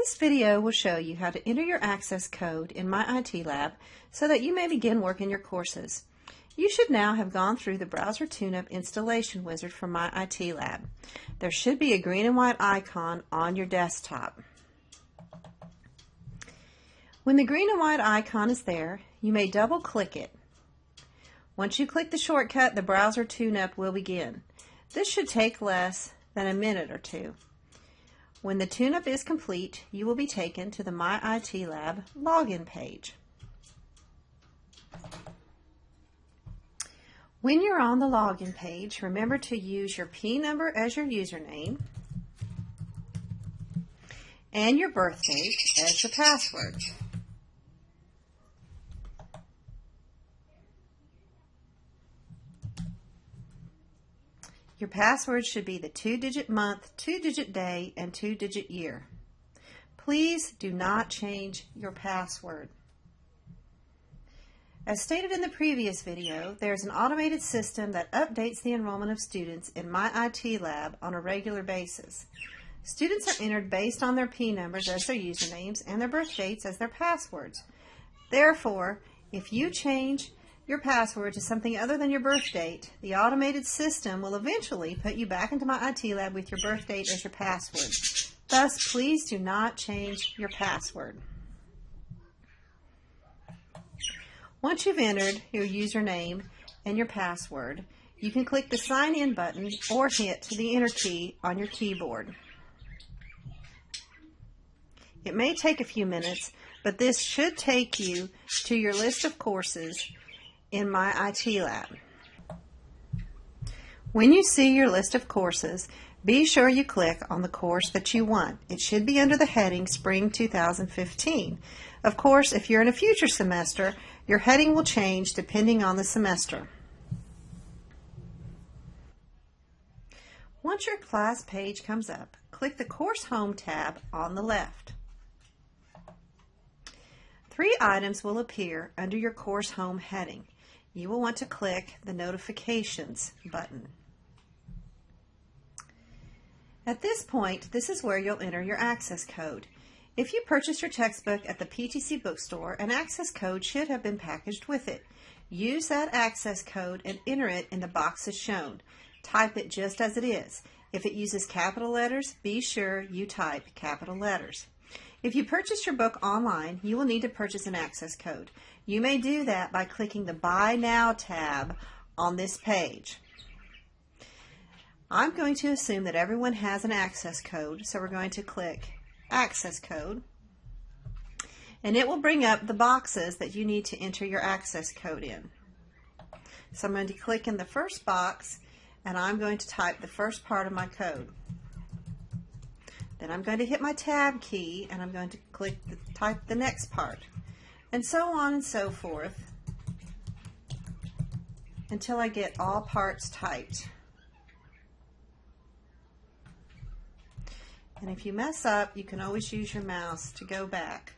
This video will show you how to enter your access code in My IT Lab so that you may begin working your courses. You should now have gone through the Browser Tune-Up installation wizard for My IT Lab. There should be a green and white icon on your desktop. When the green and white icon is there, you may double-click it. Once you click the shortcut, the Browser Tune-Up will begin. This should take less than a minute or two. When the tune-up is complete, you will be taken to the My IT Lab login page. When you're on the login page, remember to use your P number as your username and your birth date as your password. Your password should be the 2-digit month, 2-digit day, and 2-digit year. Please do not change your password. As stated in the previous video, there is an automated system that updates the enrollment of students in My IT Lab on a regular basis. Students are entered based on their P numbers as their usernames and their birth dates as their passwords. Therefore, if you change your password to something other than your birth date, the automated system will eventually put you back into My IT Lab with your birth date as your password. Thus, please do not change your password. Once you've entered your username and your password, you can click the Sign In button or hit the Enter key on your keyboard. It may take a few minutes, but this should take you to your list of courses in My IT Lab. When you see your list of courses, be sure you click on the course that you want. It should be under the heading Spring 2015. Of course, if you're in a future semester, your heading will change depending on the semester. Once your class page comes up, click the Course Home tab on the left. 3 items will appear under your Course Home heading. You will want to click the Notifications button. At this point, this is where you'll enter your access code. If you purchased your textbook at the PTC bookstore, an access code should have been packaged with it. Use that access code and enter it in the boxes shown. Type it just as it is. If it uses capital letters, be sure you type capital letters. If you purchase your book online, you will need to purchase an access code. You may do that by clicking the Buy Now tab on this page. I'm going to assume that everyone has an access code, so we're going to click Access Code, and it will bring up the boxes that you need to enter your access code in. So I'm going to click in the first box, and I'm going to type the first part of my code. Then I'm going to hit my Tab key, and I'm going to type the next part, and so on and so forth until I get all parts typed. And if you mess up, you can always use your mouse to go back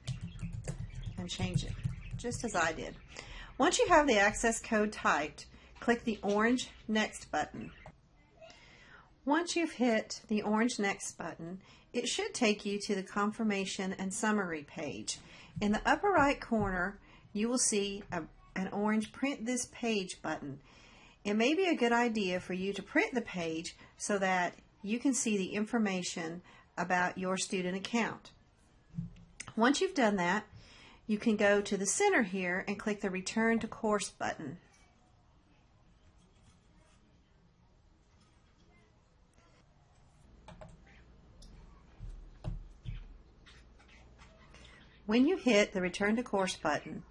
and change it, just as I did. Once you have the access code typed, click the orange Next button. Once you've hit the orange Next button, it should take you to the Confirmation and Summary page. In the upper right corner, you will see an orange Print This Page button. It may be a good idea for you to print the page so that you can see the information about your student account. Once you've done that, you can go to the center here and click the Return to Course button. When you hit the Return to Course button,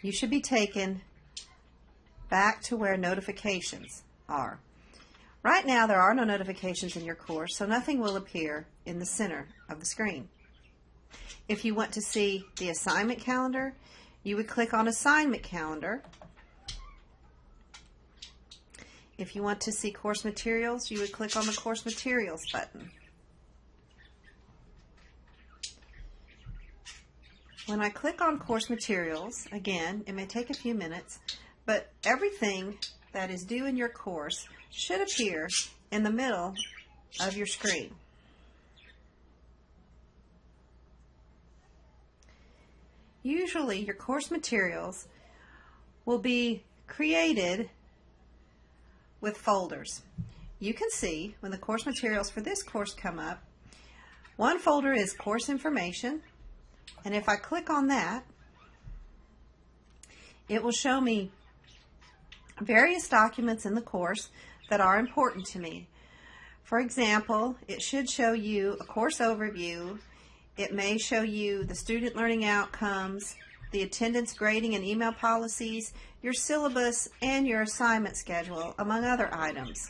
you should be taken back to where notifications are. Right now, there are no notifications in your course, so nothing will appear in the center of the screen. If you want to see the assignment calendar, you would click on Assignment Calendar. If you want to see course materials, you would click on the Course Materials button. When I click on Course Materials, again, it may take a few minutes, but everything that is due in your course should appear in the middle of your screen. usually your course materials will be created with folders. You can see when the course materials for this course come up, one folder is course information, and if I click on that, it will show me various documents in the course that are important to me. For example, it should show you a course overview. It may show you the student learning outcomes, the attendance grading and email policies, your syllabus, and your assignment schedule, among other items.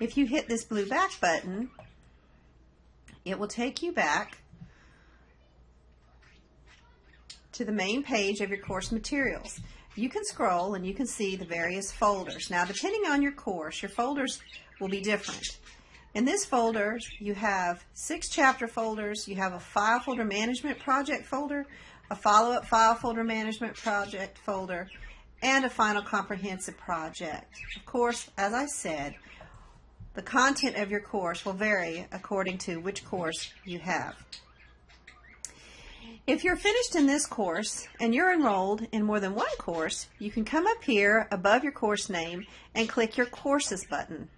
If you hit this blue back button, it will take you back to the main page of your course materials. You can scroll and you can see the various folders. Now, depending on your course, your folders will be different. In this folder, you have 6 chapter folders, you have a file folder management project folder, a follow-up file folder management project folder, and a final comprehensive project. Of course, as I said, the content of your course will vary according to which course you have. If you're finished in this course and you're enrolled in more than one course, you can come up here above your course name and click your Courses button.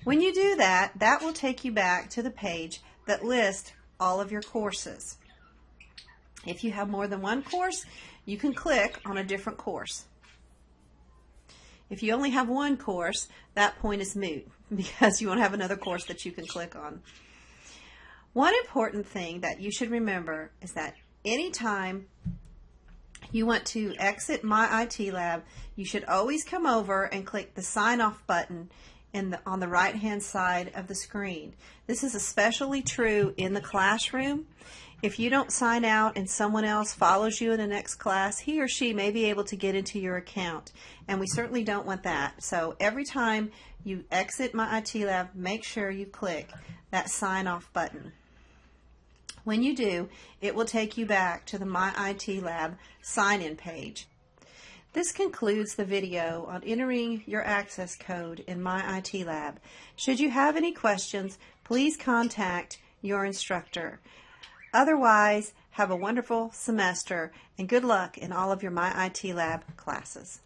When you do that, that will take you back to the page that lists all of your courses. If you have more than one course, you can click on a different course. If you only have one course, that point is moot because you won't have another course that you can click on. One important thing that you should remember is that anytime you want to exit My IT Lab, you should always come over and click the Sign Off button on the right hand side of the screen. This is especially true in the classroom. If you don't sign out and someone else follows you in the next class, he or she may be able to get into your account, and we certainly don't want that. So every time you exit My IT Lab, make sure you click that Sign Off button. When you do, it will take you back to the My IT Lab sign-in page. This concludes the video on entering your access code in My IT Lab. Should you have any questions, please contact your instructor. Otherwise, have a wonderful semester and good luck in all of your My IT Lab classes.